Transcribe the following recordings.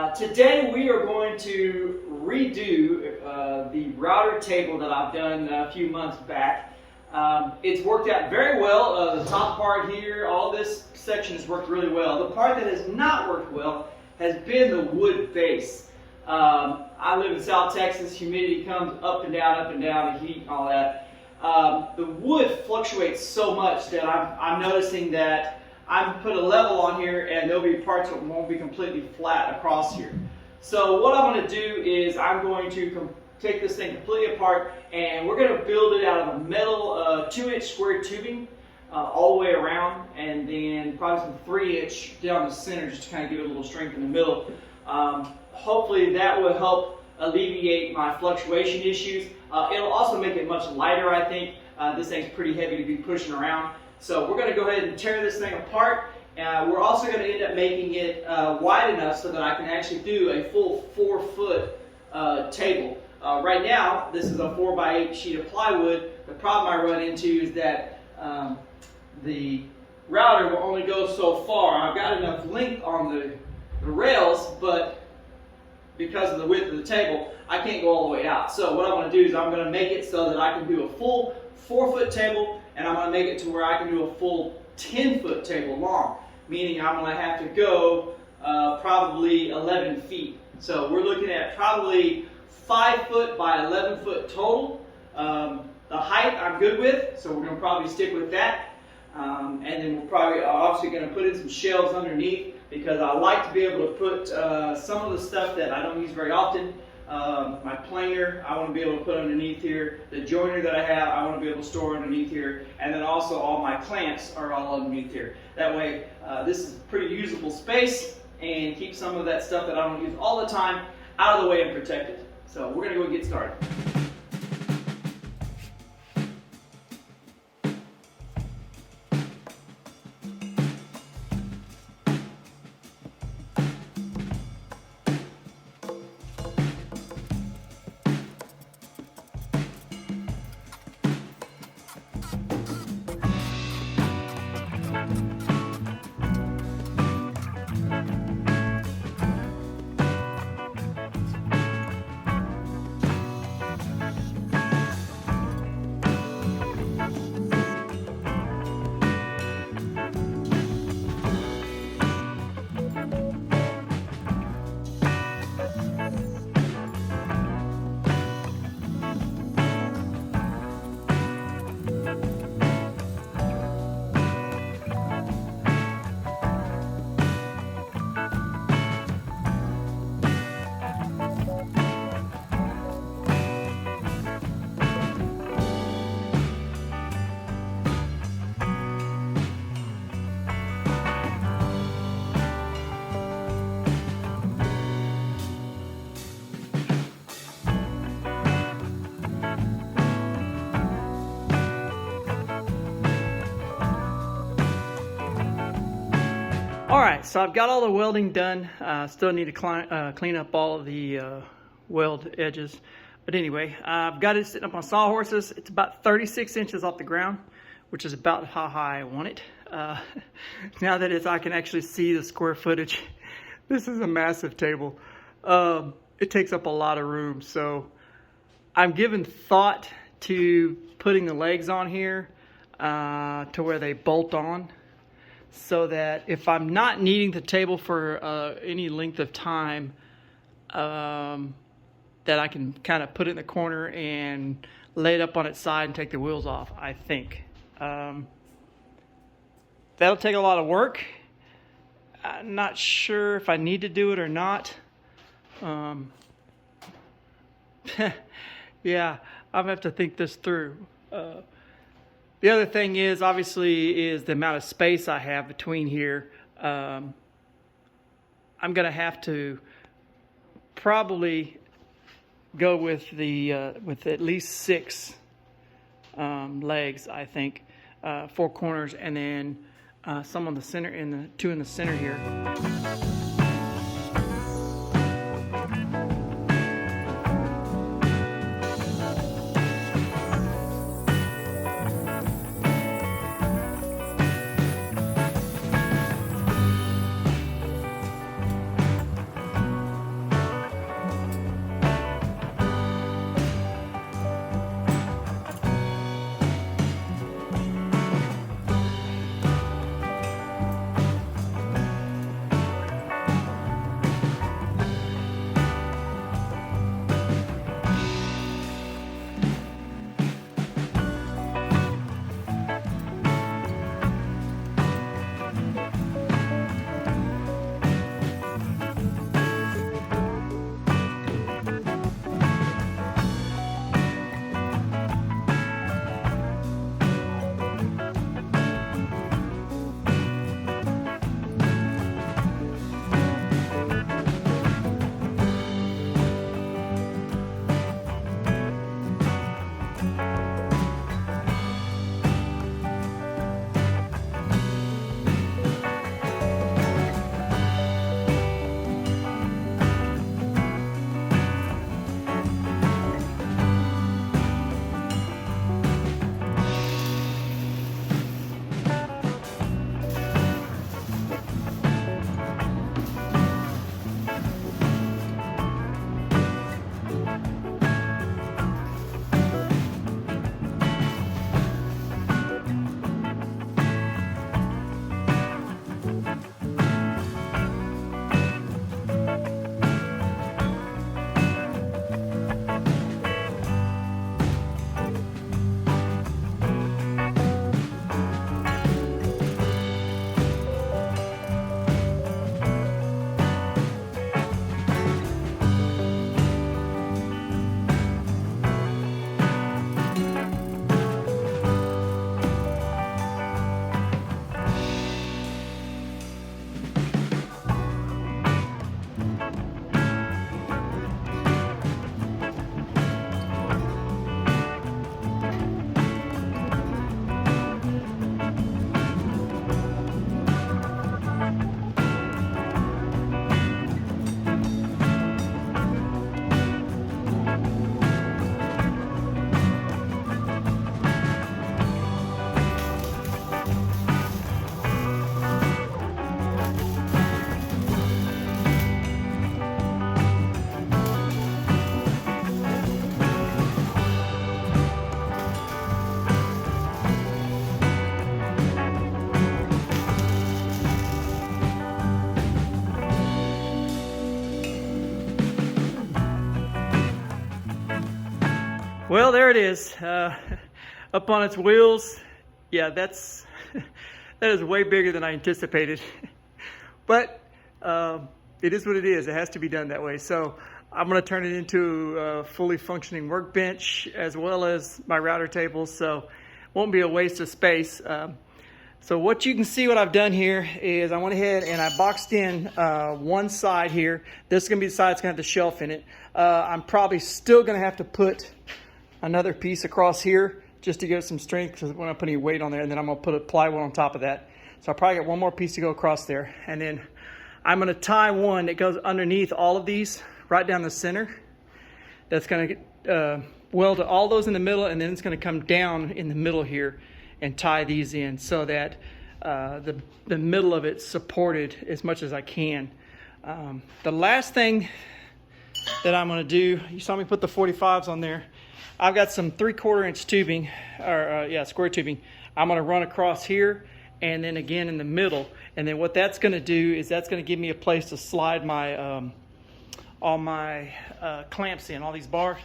Today we are going to redo the router table that I've done a few months back. It's worked out very well. The top part here, all this section has worked really well. The part that has not worked well has been the wood base. I live in South Texas. Humidity comes up and down, the heat and all that. The wood fluctuates so much that I'm noticing that I've put a level on here and there'll be parts that won't be completely flat across here. So what I'm going to do is I'm going to take this thing completely apart and we're going to build it out of a metal 2-inch square tubing all the way around, and then probably some 3-inch down the center just to kind of give it a little strength in the middle. Hopefully that will help alleviate my fluctuation issues. It'll also make it much lighter, I think. This thing's pretty heavy to be pushing around. So we're going to go ahead and tear this thing apart. We're also going to end up making it wide enough so that I can actually do a full 4-foot table. Right now, this is a 4x8 sheet of plywood. The problem I run into is that the router will only go so far. I've got enough length on the rails, but because of the width of the table, I can't go all the way out. So what I'm going to do is I'm going to make it so that I can do a full 4-foot table, and I'm going to make it to where I can do a full 10-foot table long, meaning I'm going to have to go probably 11 feet. So we're looking at probably 5 foot by 11 foot total. The height I'm good with, so we're going to probably stick with that. And then we're probably obviously going to put in some shelves underneath, because I like to be able to put some of the stuff that I don't use very often. My planer, I want to be able to put underneath here. The joiner that I have, I want to be able to store underneath here. And then also all my clamps are all underneath here. That way, this is pretty usable space and keep some of that stuff that I don't use all the time out of the way and protected. So we're going to go get started. Alright, so I've got all the welding done. Still need to clean up all of the weld edges. But anyway, I've got it sitting up on sawhorses. It's about 36 inches off the ground, which is about how high I want it. Now that I can actually see the square footage, this is a massive table. It takes up a lot of room, so I'm giving thought to putting the legs on here to where they bolt on, so that if I'm not needing the table for any length of time, that I can kind of put it in the corner and lay it up on its side and take the wheels off, I think. That'll take a lot of work. I'm not sure if I need to do it or not. Yeah, I'm gonna have to think this through. The other thing is, obviously, is the amount of space I have between here. I'm going to have to probably go with with at least 6 legs, I think, 4 corners, and then some on the center, and the 2 in the center here. Well, there it is, up on its wheels. Yeah, that is way bigger than I anticipated. But it is what it is. It has to be done that way. So I'm going to turn it into a fully functioning workbench as well as my router table. So it won't be a waste of space. So what you can see what I've done here is I went ahead and I boxed in one side here. This is going to be the side that's going to have the shelf in it. I'm probably still going to have to put another piece across here just to give some strength because we're not putting any weight on there, and then I'm going to put a plywood on top of that. So I'll probably get one more piece to go across there, and then I'm going to tie one that goes underneath all of these right down the center. That's going to weld all those in the middle, and then it's going to come down in the middle here and tie these in so that the middle of it's supported as much as I can. The last thing that I'm going to do, you saw me put the 45s on there. I've got some 3/4 inch tubing, or square tubing. I'm going to run across here and then again in the middle. And then what that's going to do is that's going to give me a place to slide my all my clamps in, all these bar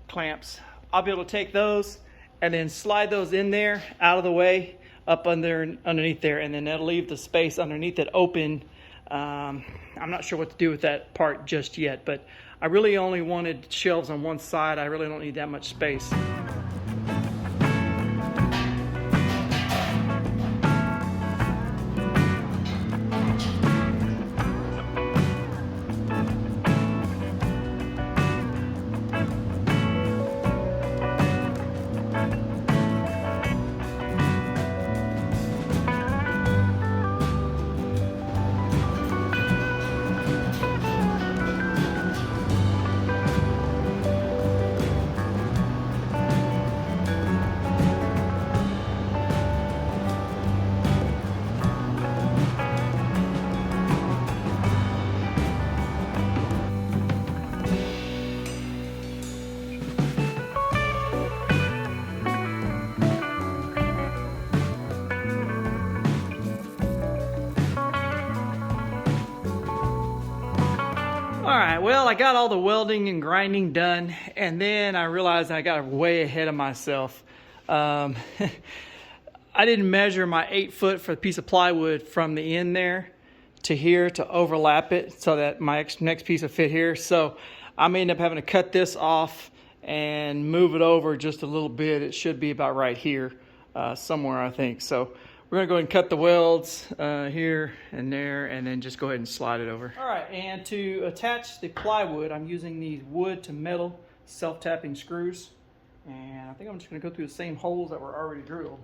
clamps. I'll be able to take those and then slide those in there, out of the way, up underneath there, and then that'll leave the space underneath it open. I'm not sure what to do with that part just yet, but I really only wanted shelves on one side. I really don't need that much space. Alright, well, I got all the welding and grinding done, and then I realized I got way ahead of myself. I didn't measure my 8 foot for a piece of plywood from the end there to here to overlap it so that my next piece will fit here. So I may end up having to cut this off and move it over just a little bit. It should be about right here somewhere, I think. So we're going to go ahead and cut the welds here and there, and then just go ahead and slide it over. All right, and to attach the plywood, I'm using these wood to metal self-tapping screws. And I think I'm just going to go through the same holes that were already drilled.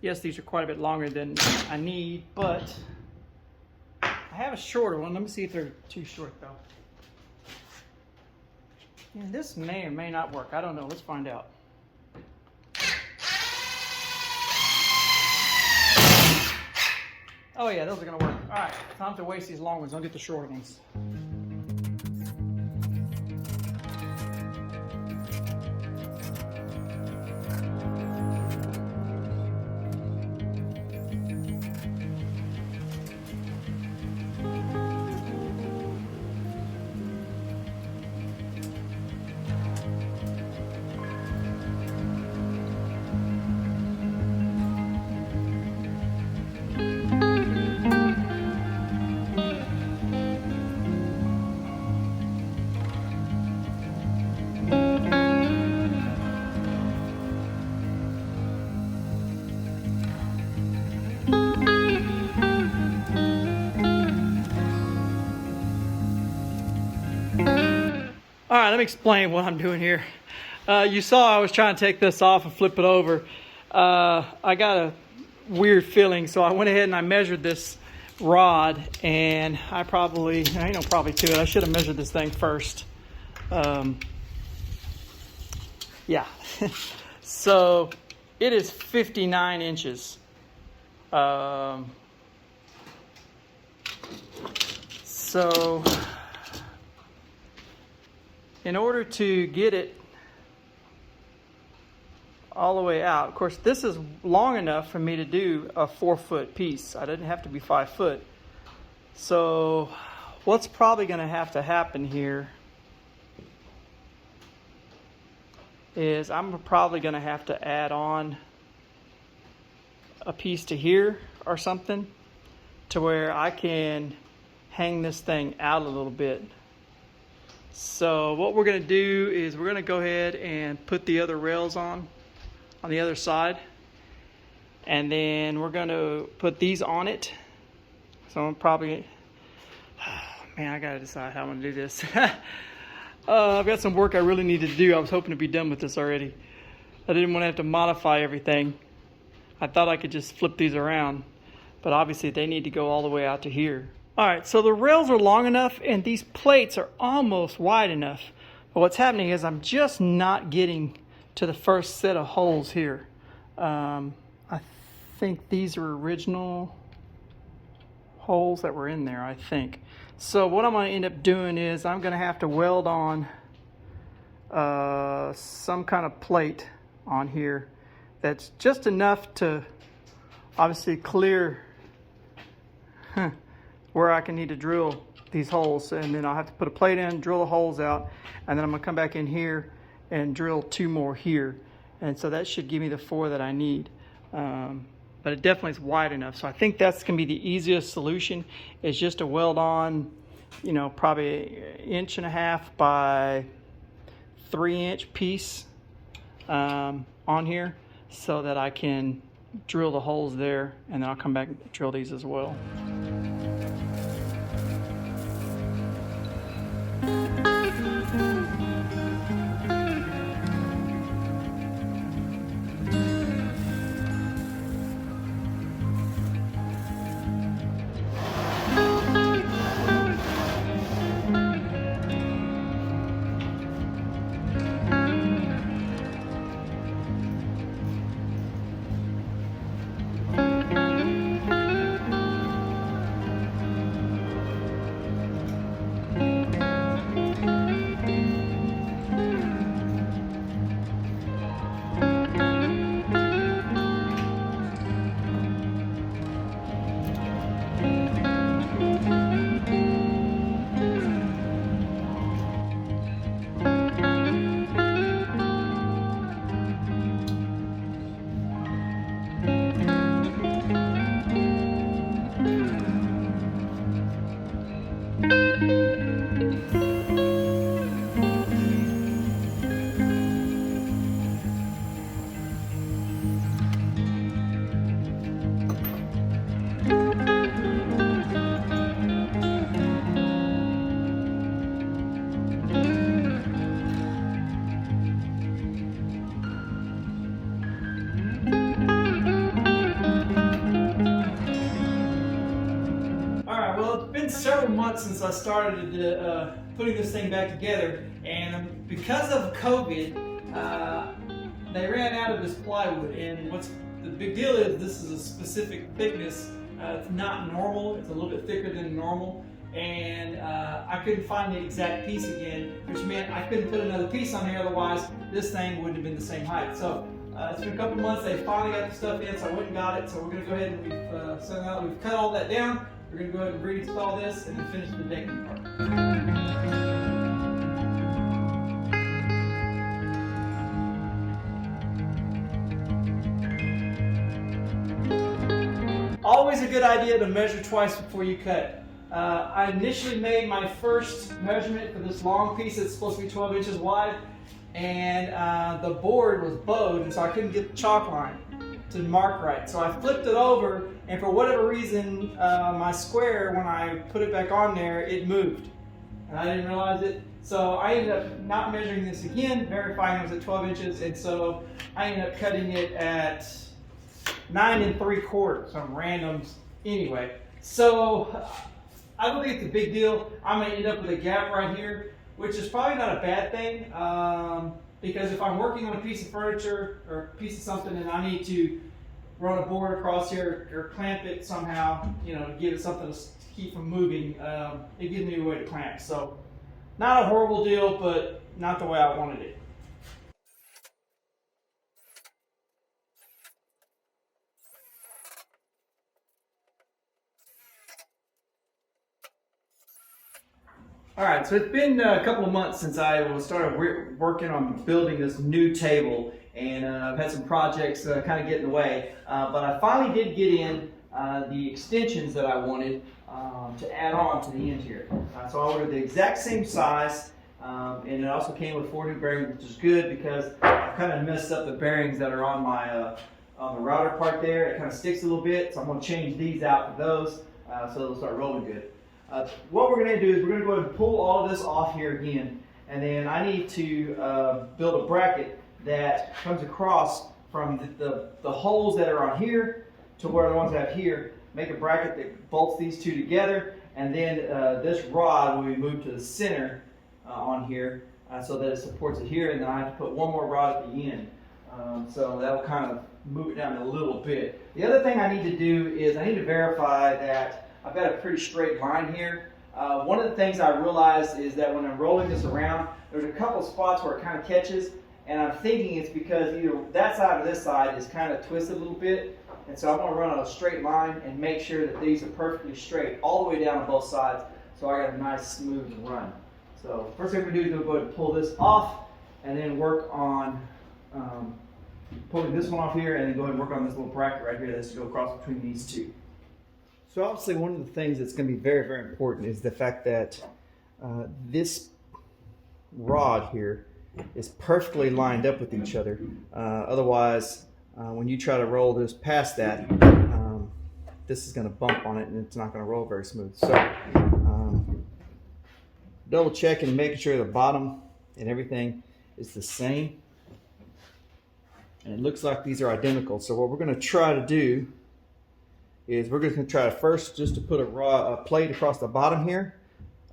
Yes, these are quite a bit longer than I need, but I have a shorter one. Let me see if they're too short, though. Yeah, this may or may not work. I don't know. Let's find out. Oh yeah, those are going to work. All right, time to waste these long ones. I'll get the short ones. All right, let me explain what I'm doing here. You saw I was trying to take this off and flip it over. I got a weird feeling, so I went ahead and I measured this rod, and I ain't no probably to it. I should have measured this thing first. Yeah. So it is 59 inches. So in order to get it all the way out, of course, this is long enough for me to do a 4 foot piece. I didn't have to be 5 foot. So what's probably going to have to happen here is I'm probably going to have to add on a piece to here or something to where I can hang this thing out a little bit. So what we're going to do is we're going to go ahead and put the other rails on the other side, and then we're going to put these on it. So I'm probably, man, I got to decide how I'm going to do this. I've got some work I really need to do. I was hoping to be done with this already. I didn't want to have to modify everything. I thought I could just flip these around, but obviously they need to go all the way out to here. All right, so the rails are long enough and these plates are almost wide enough. But what's happening is I'm just not getting to the first set of holes here. I think these are original holes that were in there, I think. So what I'm going to end up doing is I'm going to have to weld on some kind of plate on here that's just enough to obviously clear where I can need to drill these holes, and then I'll have to put a plate in, drill the holes out, and then I'm going to come back in here and drill 2 more here, and so that should give me the 4 that I need. But it definitely is wide enough, so I think that's going to be the easiest solution, is just to weld on, you know, probably 1.5 inch by 3-inch piece on here, so that I can drill the holes there, and then I'll come back and drill these as well. Several months since I started putting this thing back together, and because of COVID, they ran out of this plywood. And what's the big deal is this is a specific thickness. It's not normal. It's a little bit thicker than normal, and I couldn't find the exact piece again, which meant I couldn't put another piece on here. Otherwise, this thing wouldn't have been the same height. So it's been a couple months. They finally got the stuff in, so I went and got it. So we're going to go ahead and we've cut all that down. We're going to go ahead and reinstall this and then finish the decking part. Always a good idea to measure twice before you cut. I initially made my first measurement for this long piece that's supposed to be 12 inches wide, and the board was bowed, and so I couldn't get the chalk line to mark right. So I flipped it over, and for whatever reason, my square, when I put it back on there, it moved. And I didn't realize it. So I ended up not measuring this again, verifying it was at 12 inches, and so I ended up cutting it at 9 3/4, some randoms anyway. So I don't think it's a big deal. I'm gonna end up with a gap right here, which is probably not a bad thing. Because if I'm working on a piece of furniture or a piece of something and I need to run a board across here or clamp it somehow, you know, to give it something to keep from moving, it gives me a way to clamp. So not a horrible deal, but not the way I wanted it. All right, so it's been a couple of months since I started working on building this new table, and I've had some projects kind of get in the way, but I finally did get in the extensions that I wanted to add on to the end here. So I ordered the exact same size, and it also came with 4 new bearings, which is good because I kind of messed up the bearings that are on my on the router part there. It kind of sticks a little bit, so I'm going to change these out for those so it'll start rolling good. What we're going to do is we're going to go ahead and pull all of this off here again, and then I need to build a bracket that comes across from the holes that are on here to where the ones I have here. Make a bracket that bolts these two together, and then this rod will be moved to the center on here so that it supports it here, and then I have to put one more rod at the end. So that will kind of move it down a little bit. The other thing I need to do is I need to verify that I've got a pretty straight line here. One of the things I realized is that when I'm rolling this around, there's a couple spots where it kind of catches, and I'm thinking it's because either that side or this side is kind of twisted a little bit, and so I'm going to run on a straight line and make sure that these are perfectly straight all the way down on both sides, so I got a nice smooth run. So first thing we're going to do is we'll go ahead and pull this off, and then work on pulling this one off here, and then go ahead and work on this little bracket right here that's to go across between these two. So obviously one of the things that's going to be very, very important is the fact that this rod here is perfectly lined up with each other. Otherwise, when you try to roll this past that, this is going to bump on it and it's not going to roll very smooth. So double checking and making sure the bottom and everything is the same. And it looks like these are identical. So what we're going to try to do is we're just going to try to first just to put a plate across the bottom here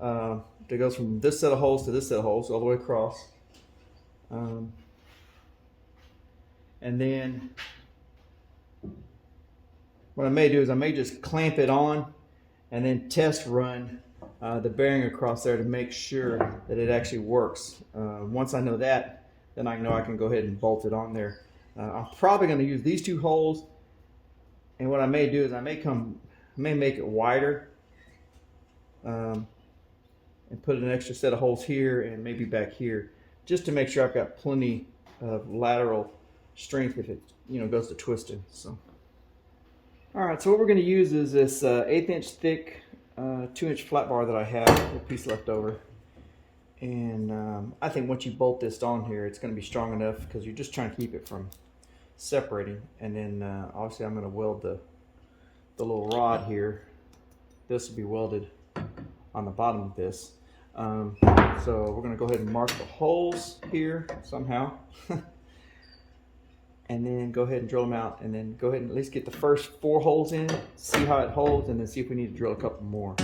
that goes from this set of holes to this set of holes all the way across. And then what I may do is I may just clamp it on and then test run the bearing across there to make sure that it actually works. Once I know that, then I know I can go ahead and bolt it on there. I'm probably going to use these 2 holes, and what I may do is I may make it wider and put an extra set of holes here and maybe back here, just to make sure I've got plenty of lateral strength if it goes to twisting. So, all right. So what we're going to use is this 1/8 inch thick 2-inch flat bar that I have, a piece left over, and I think once you bolt this on here, it's going to be strong enough because you're just trying to keep it from separating. And then obviously I'm going to weld the little rod here. This will be welded on the bottom of this. So we're going to go ahead and mark the holes here somehow and then go ahead and drill them out, and then go ahead and at least get the first 4 holes in, see how it holds, and then see if we need to drill a couple more.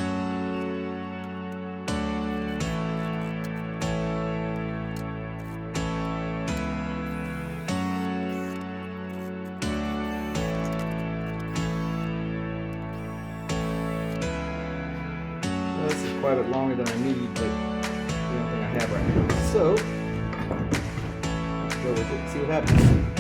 This is quite a bit longer than I need, but the only thing I have right now. So let's go with it and see what happens.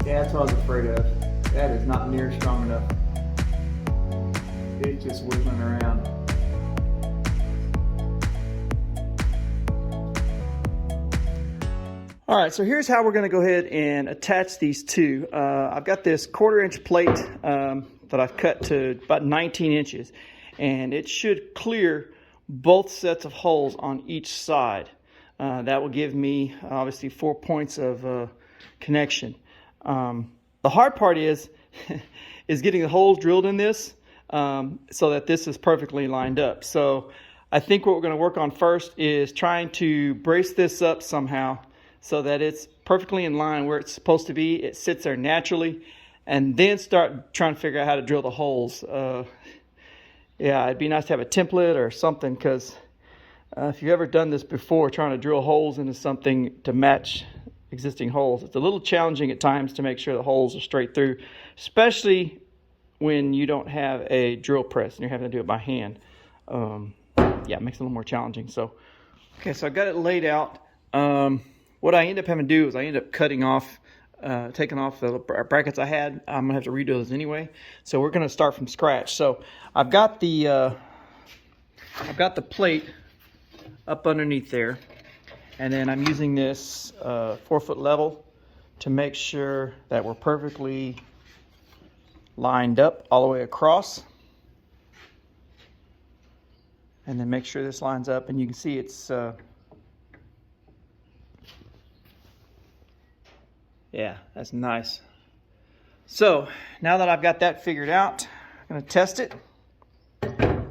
Yeah, that's what I was afraid of. That is not near strong enough. It's just wiggling around. All right, so here's how we're going to go ahead and attach these two. I've got this 1/4 inch plate that I've cut to about 19 inches, and it should clear both sets of holes on each side. That will give me obviously 4 points of connection. The hard part is is getting the holes drilled in this so that this is perfectly lined up. So I think what we're going to work on first is trying to brace this up somehow so that it's perfectly in line where it's supposed to be. It sits there naturally, and then start trying to figure out how to drill the holes. Yeah, it'd be nice to have a template or something, because if you've ever done this before, trying to drill holes into something to match existing holes, it's a little challenging at times to make sure the holes are straight through, especially when you don't have a drill press and you're having to do it by hand. Yeah, it makes it a little more challenging. So, okay, so I got it laid out. What I end up having to do is I end up cutting off, taking off the brackets I had. I'm gonna have to redo those anyway. So we're gonna start from scratch. So I've got the plate up underneath there, and then I'm using this 4-foot level to make sure that we're perfectly lined up all the way across, and then make sure this lines up. And you can see it's yeah, that's nice. So now that I've got that figured out, I'm going to test it. Got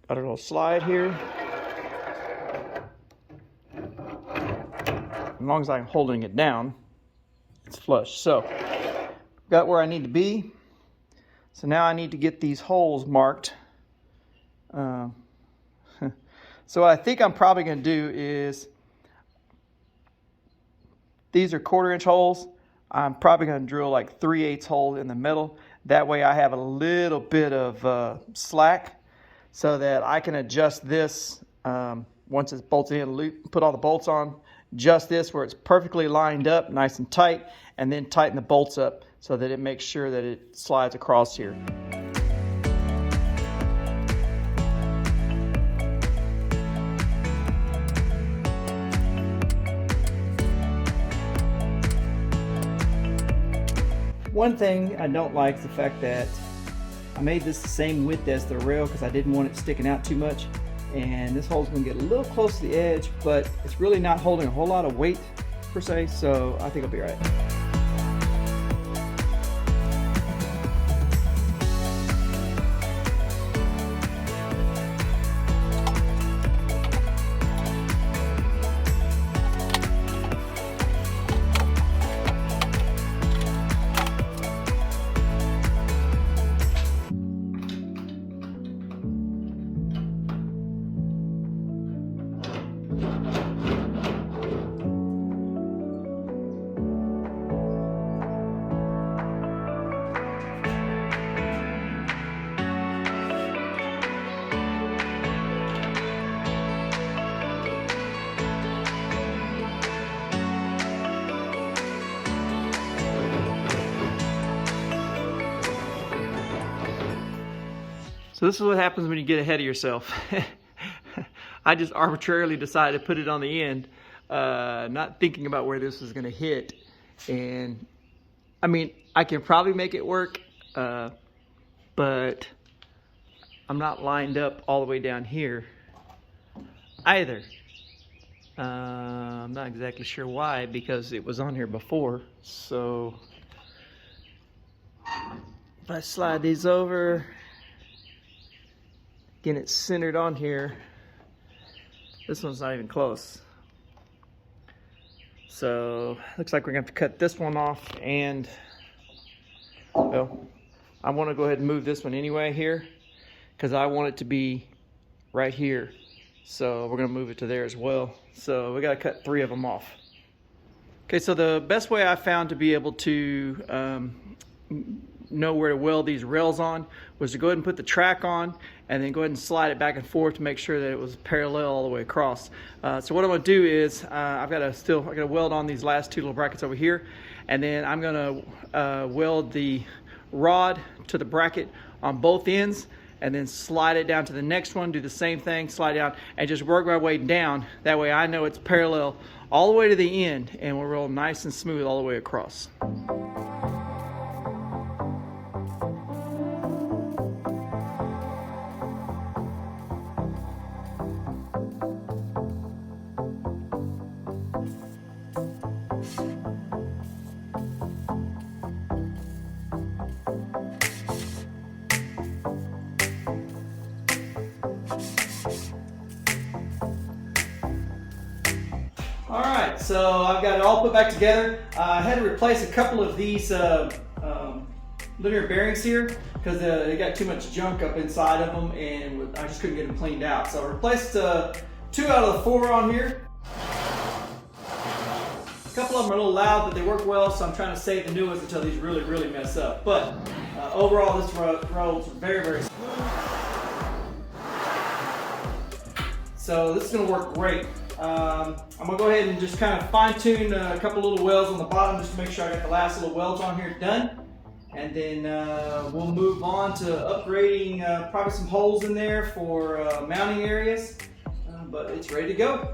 a little slide here. As long as I'm holding it down, it's flush. So got where I need to be. So now I need to get these holes marked. So what I think I'm probably going to do is, these are 1/4-inch holes. I'm probably going to drill like 3/8 hole in the middle. That way I have a little bit of slack so that I can adjust this once it's bolted in, put all the bolts on, adjust this where it's perfectly lined up, nice and tight, and then tighten the bolts up so that it makes sure that it slides across here. One thing I don't like is the fact that I made this the same width as the rail because I didn't want it sticking out too much. And this hole's going to get a little close to the edge, but it's really not holding a whole lot of weight per se, so I think it'll be all right. So this is what happens when you get ahead of yourself. I just arbitrarily decided to put it on the end, not thinking about where this was going to hit. And I mean, I can probably make it work, but I'm not lined up all the way down here either. I'm not exactly sure why, because it was on here before. So if I slide these over, again, it's centered on here. This one's not even close. So looks like we're gonna have to cut this one off, and well, I want to go ahead and move this one anyway here because I want it to be right here. So we're gonna move it to there as well. So we gotta cut 3 of them off. Okay, so the best way I found to be able to know where to weld these rails on was to go ahead and put the track on and then go ahead and slide it back and forth to make sure that it was parallel all the way across. So what I'm going to do is I got to weld on these last 2 little brackets over here, and then I'm going to weld the rod to the bracket on both ends, and then slide it down to the next one, do the same thing, slide down, and just work my way down. That way I know it's parallel all the way to the end, and we'll roll nice and smooth all the way across. Alright, so I've got it all put back together. I had to replace a couple of these linear bearings here because they got too much junk up inside of them and I just couldn't get them cleaned out. So I replaced 2 out of the 4 on here. A couple of them are a little loud, but they work well, so I'm trying to save the new ones until these really mess up. But overall, this rolls very smooth. So this is going to work great. I'm going to go ahead and just kind of fine tune a couple little welds on the bottom just to make sure I got the last little welds on here done. And then we'll move on to upgrading probably some holes in there for mounting areas. But it's ready to go.